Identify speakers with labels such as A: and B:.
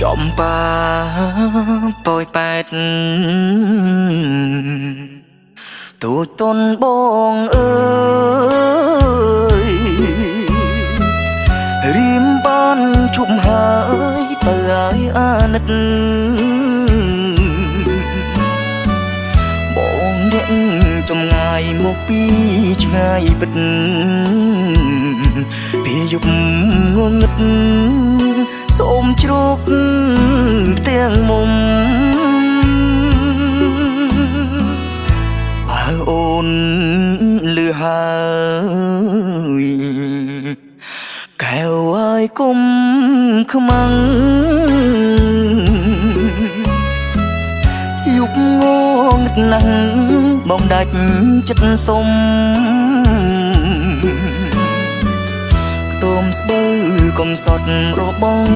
A: ចំបាប៉ោយប៉ែតទូតនបងអើយរៀមបានជុំហើយបើឲ្យអាណិតបងអ្នកចំងាយមកពីឆ្ងាយពិតពេលយប់ងងឹតសូមជ្រកទាំងមុំបើអូនលឺហើយកែវឲ្យគុំខ្មាំងយប់ងងឹតណាស់បងដាច់ចិត្តសុំខ្ទមស្បូវកំសត់របង